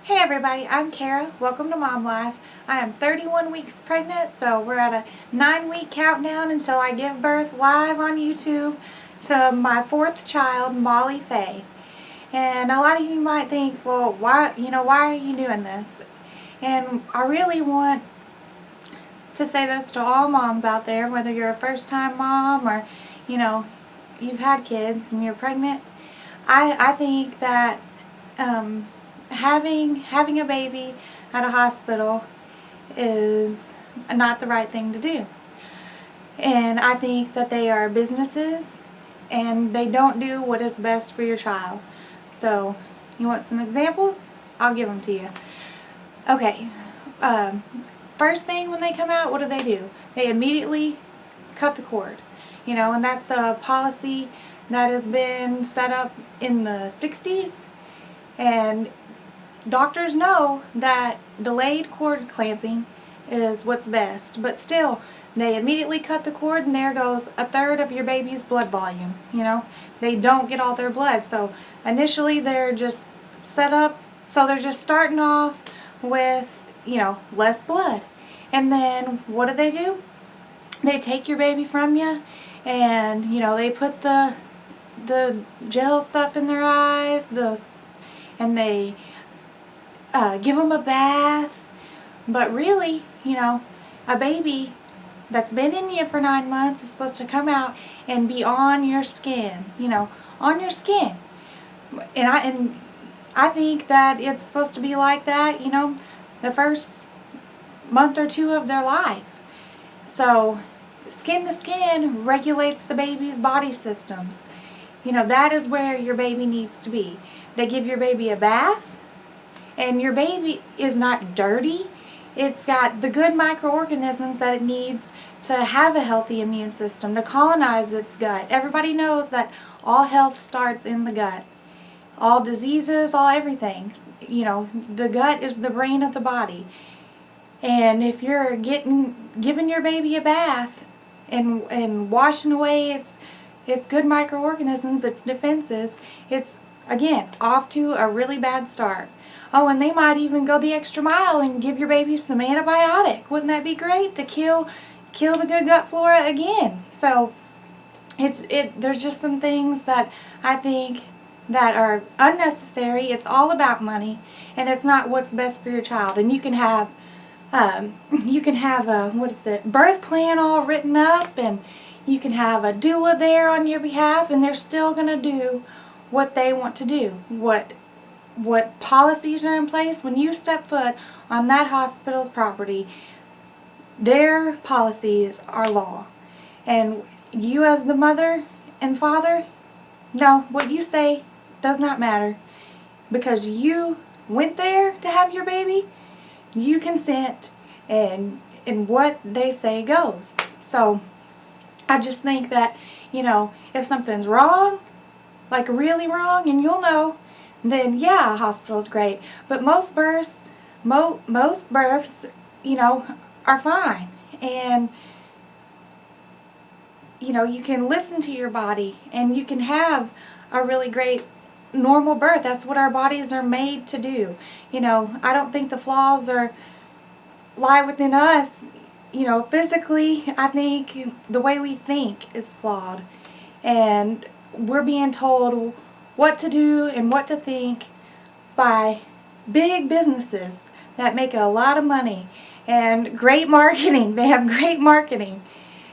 Hey everybody, I'm Kara. Welcome to Mom Life. I am 31 weeks pregnant, so we're at a 9-week countdown until I give birth live on YouTube to my fourth child, Molly Faye. And a lot of you might think, well, why are you doing this? And I really want to say this to all moms out there, whether you're a first-time mom or, you've had kids and you're pregnant. I think that having a baby at a hospital is not the right thing to do. And I think that they are businesses and they don't do what is best for your child. So, you want some examples? I'll give them to you. Okay, first thing when they come out, what do? They immediately cut the cord. And that's a policy that has been set up in the 60s. And doctors know that delayed cord clamping is what's best, but still, they immediately cut the cord and there goes a third of your baby's blood volume. They don't get all their blood. So initially they're just set up, so they're just starting off with, less blood. And then what do? They take your baby from you and, they put the gel stuff in their eyes, and they give them a bath. But really, a baby that's been in you for 9 months is supposed to come out and be on your skin, on your skin. And I think that it's supposed to be like that, the first month or two of their life. So skin to skin regulates the baby's body systems. That is where your baby needs to be. They give your baby a bath, and your baby is not dirty. It's got the good microorganisms that it needs to have a healthy immune system, to colonize its gut. Everybody knows that all health starts in the gut. All diseases, all everything. The gut is the brain of the body. And if you're giving your baby a bath and washing away its good microorganisms, its defenses, it's, again, off to a really bad start. Oh, and they might even go the extra mile and give your baby some antibiotic. Wouldn't that be great? To kill the good gut flora again. So there's just some things that I think that are unnecessary. It's all about money, and it's not what's best for your child. And you can have a birth plan all written up, and you can have a doula there on your behalf, and they're still going to do what they want to do. What policies are in place when you step foot on that hospital's property, their policies are law. And you as the mother and father, no, what you say does not matter, because you went there to have your baby, you consent, and what they say goes. So I just think that, if something's wrong, like really wrong, and you'll know, then yeah, a hospital's great. But most births, are fine. And, you can listen to your body, and you can have a really great normal birth. That's what our bodies are made to do. I don't think the flaws lie within us. Physically, I think the way we think is flawed. And we're being told what to do and what to think by big businesses that make a lot of money and great marketing. They have great marketing.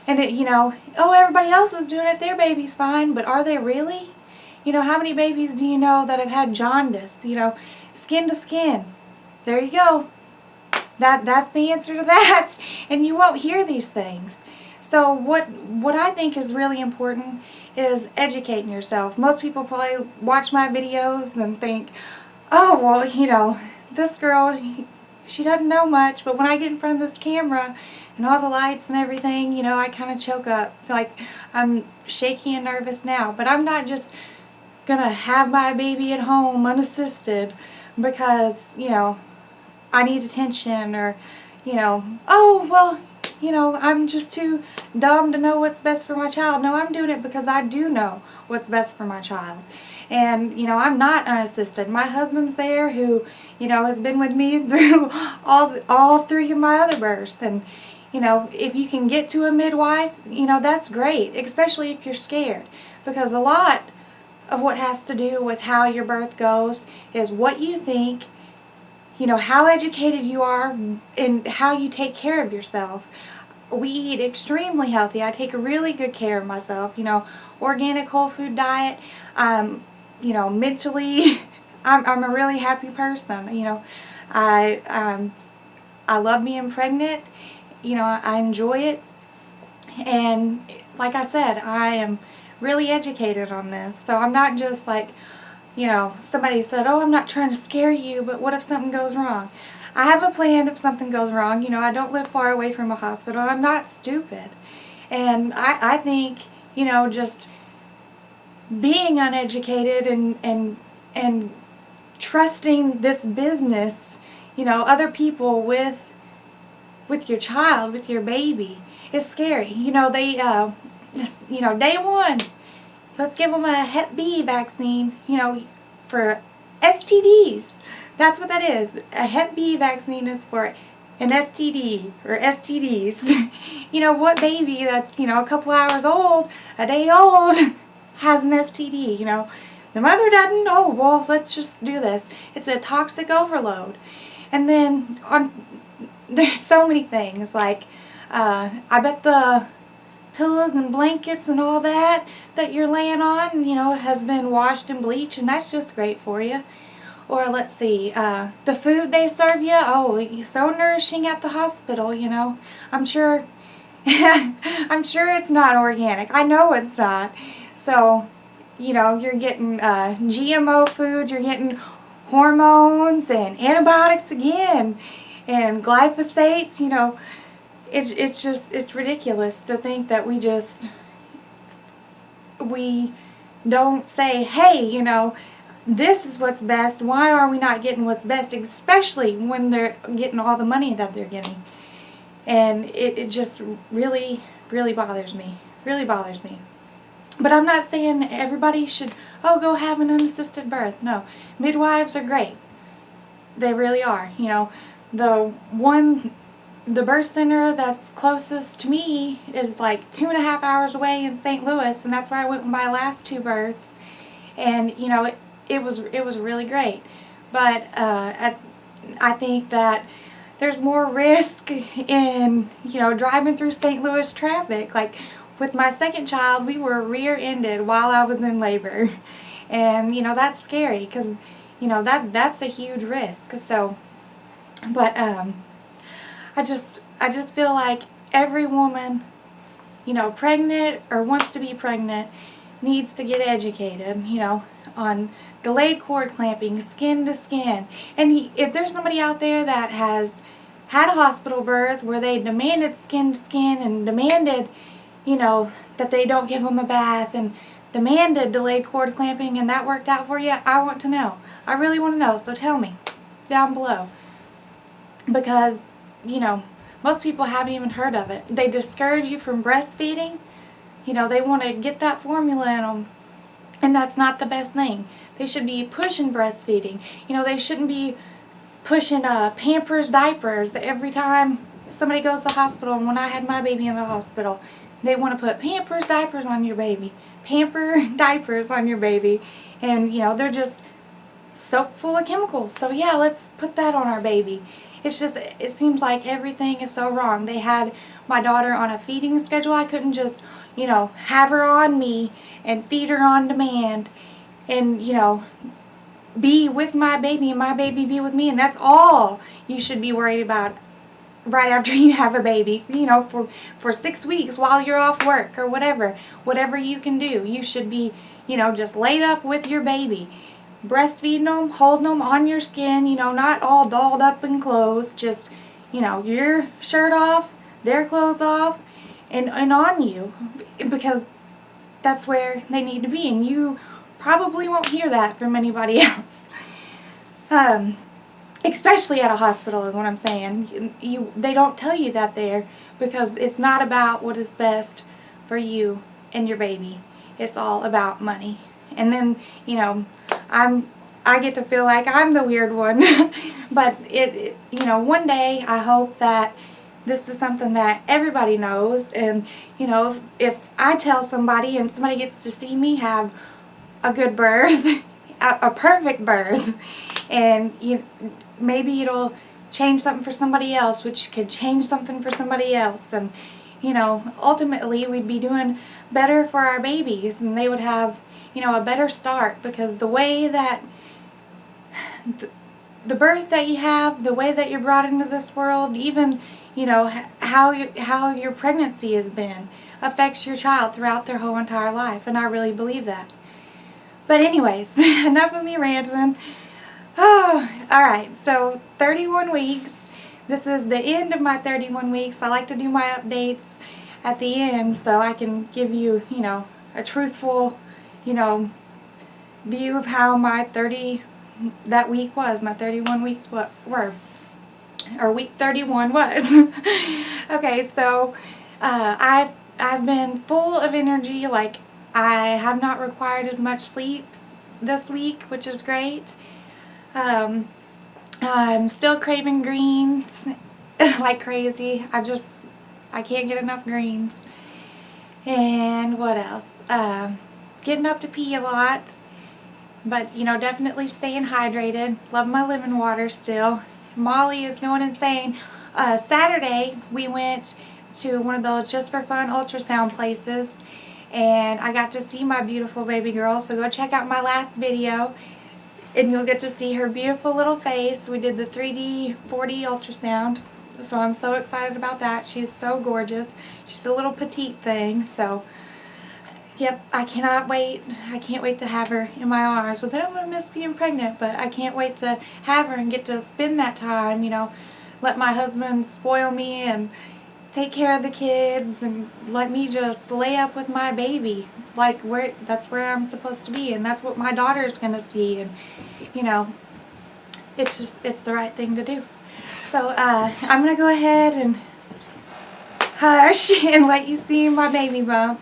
And everybody else is doing it, their baby's fine, but are they really? How many babies do you know that have had jaundice? Skin to skin. There you go. That's the answer to that. And you won't hear these things. So what I think is really important is educating yourself. Most people probably watch my videos and think, oh, well, this girl, she doesn't know much, but when I get in front of this camera and all the lights and everything, I kind of choke up. Like, I'm shaky and nervous now. But I'm not just gonna have my baby at home unassisted because, I need attention, or, oh, well, I'm just too dumb to know what's best for my child. No, I'm doing it because I do know what's best for my child. And, you know, I'm not unassisted. My husband's there who, you know, has been with me through all three of my other births. And, you know, if you can get to a midwife, you know, that's great, especially if you're scared. Because a lot of what has to do with how your birth goes is what you think, you know, how educated you are, and how you take care of yourself. We eat extremely healthy. I take really good care of myself, you know, organic whole food diet. You know, mentally, I'm a really happy person. You know, I love being pregnant. You know, I enjoy it. And like I said, I am really educated on this. So I'm not just like, you know, somebody said, oh, I'm not trying to scare you, but what if something goes wrong? I have a plan if something goes wrong. You know, I don't live far away from a hospital. I'm not stupid. And I think, you know, just being uneducated and trusting this business, you know, other people with your child, with your baby, is scary. You know, they, you know, day one, let's give them a Hep B vaccine, you know, for STDs. That's what that is. A Hep B vaccine is for an STD or STDs. You know, what baby that's, you know, a couple hours old, a day old, has an STD, you know? The mother doesn't. Oh, well, let's just do this. It's a toxic overload. And then there's so many things, like, I bet the pillows and blankets and all that you're laying on, you know, has been washed in bleach, and that's just great for you. Or let's see, the food they serve you, oh, it's so nourishing at the hospital, you know. I'm sure, I'm sure it's not organic. I know it's not. So, you know, you're getting GMO food, you're getting hormones and antibiotics again, and glyphosates, you know. It's just, it's ridiculous to think that we don't say, hey, you know, this is what's best. Why are we not getting what's best, especially when they're getting all the money that they're getting? And it just really, really bothers me. Really bothers me. But I'm not saying everybody should, oh, go have an unassisted birth. No. Midwives are great. They really are. You know, the birth center that's closest to me is like 2.5 hours away in St. Louis, and that's where I went with my last 2 births. And, you know, it was really great. But I think that there's more risk in, you know, driving through St. Louis traffic. Like, with my second child, we were rear-ended while I was in labor. And, you know, that's scary because, you know, that's a huge risk. So, but, I just feel like every woman, you know, pregnant or wants to be pregnant, needs to get educated, you know, on delayed cord clamping, skin to skin. And if there's somebody out there that has had a hospital birth where they demanded skin to skin and demanded, you know, that they don't give them a bath and demanded delayed cord clamping and that worked out for you, I want to know. I really want to know, so tell me down below. Because, you know, most people haven't even heard of it. They discourage you from breastfeeding. You know, they want to get that formula in them, and that's not the best thing. They should be pushing breastfeeding. You know, they shouldn't be pushing Pampers diapers every time somebody goes to the hospital. And when I had my baby in the hospital, they want to put Pampers diapers on your baby. Pamper diapers on your baby. And, you know, they're just soaked full of chemicals. So, yeah, let's put that on our baby. It's just, it seems like everything is so wrong. They had my daughter on a feeding schedule. I couldn't just, you know, have her on me and feed her on demand and, you know, be with my baby and my baby be with me. And that's all you should be worried about right after you have a baby, you know, for 6 weeks while you're off work or whatever you can do. You should be, you know, just laid up with your baby, breastfeeding them, holding them on your skin, you know, not all dolled up in clothes, just, you know, your shirt off, their clothes off, and on you, because that's where they need to be, and you probably won't hear that from anybody else. Especially at a hospital is what I'm saying. They don't tell you that there, because it's not about what is best for you and your baby. it's all about money. And then, you know, I get to feel like I'm the weird one. But you know, one day I hope that this is something that everybody knows. And, you know, if I tell somebody and somebody gets to see me have a good birth, a perfect birth, and maybe it'll change something for somebody else, which could change something for somebody else. And, you know, ultimately we'd be doing better for our babies, and they would have, you know, a better start, because the way that the birth that you have, the way that you're brought into this world, even, you know, how your pregnancy has been, affects your child throughout their whole entire life. And I really believe that. But anyways, enough of me ranting. Oh, alright, so 31 weeks. This is the end of my 31 weeks. I like to do my updates at the end so I can give you, you know, a truthful, you know, view of how my 31 weeks were. Or week 31 was. Okay, so I've been full of energy. Like, I have not required as much sleep this week, which is great. I'm still craving greens like crazy. I can't get enough greens. And what else? Getting up to pee a lot. But, you know, definitely staying hydrated. Love my lemon water still. Molly is going insane. Saturday, we went to one of those just for fun ultrasound places, and I got to see my beautiful baby girl. So go check out my last video, and you'll get to see her beautiful little face. We did the 3D 4D ultrasound, so I'm so excited about that. She's so gorgeous. She's a little petite thing, so yep, I cannot wait. I can't wait to have her in my arms. Well, then I'm going to miss being pregnant, but I can't wait to have her and get to spend that time, you know, let my husband spoil me and take care of the kids and let me just lay up with my baby. Like, that's where I'm supposed to be, and that's what my daughter's going to see. And, you know, it's the right thing to do. So, I'm going to go ahead and hush and let you see my baby bump.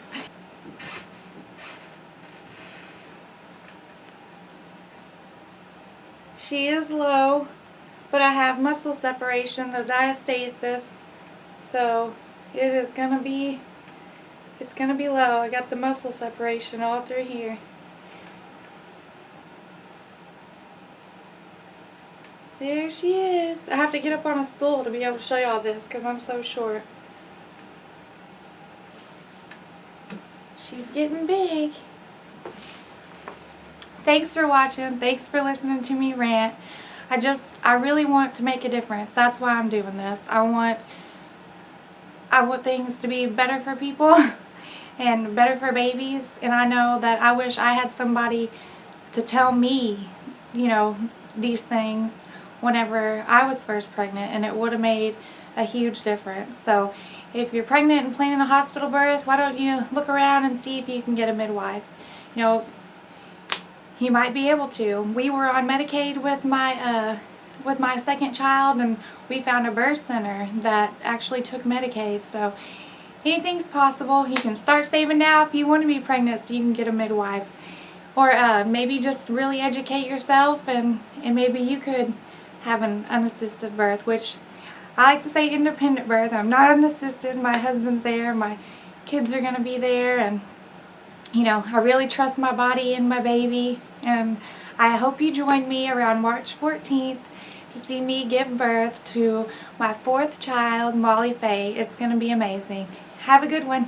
She is low, but I have muscle separation, the diastasis, so it's gonna be low. I got the muscle separation all through here. There she is. I have to get up on a stool to be able to show you all this because I'm so short. She's getting big. Thanks for watching. Thanks for listening to me rant. I really want to make a difference. That's why I'm doing this. I want things to be better for people and better for babies. And I know that I wish I had somebody to tell me, you know, these things whenever I was first pregnant, and it would have made a huge difference. So if you're pregnant and planning a hospital birth, why don't you look around and see if you can get a midwife? You know, you might be able to. We were on Medicaid with my second child, and we found a birth center that actually took Medicaid. So anything's possible. You can start saving now if you want to be pregnant so you can get a midwife. Or maybe just really educate yourself, and maybe you could have an unassisted birth, which I like to say independent birth. I'm not unassisted. My husband's there. My kids are going to be there, and you know, I really trust my body and my baby, and I hope you join me around March 14th to see me give birth to my 4th child, Molly Faye. It's going to be amazing. Have a good one.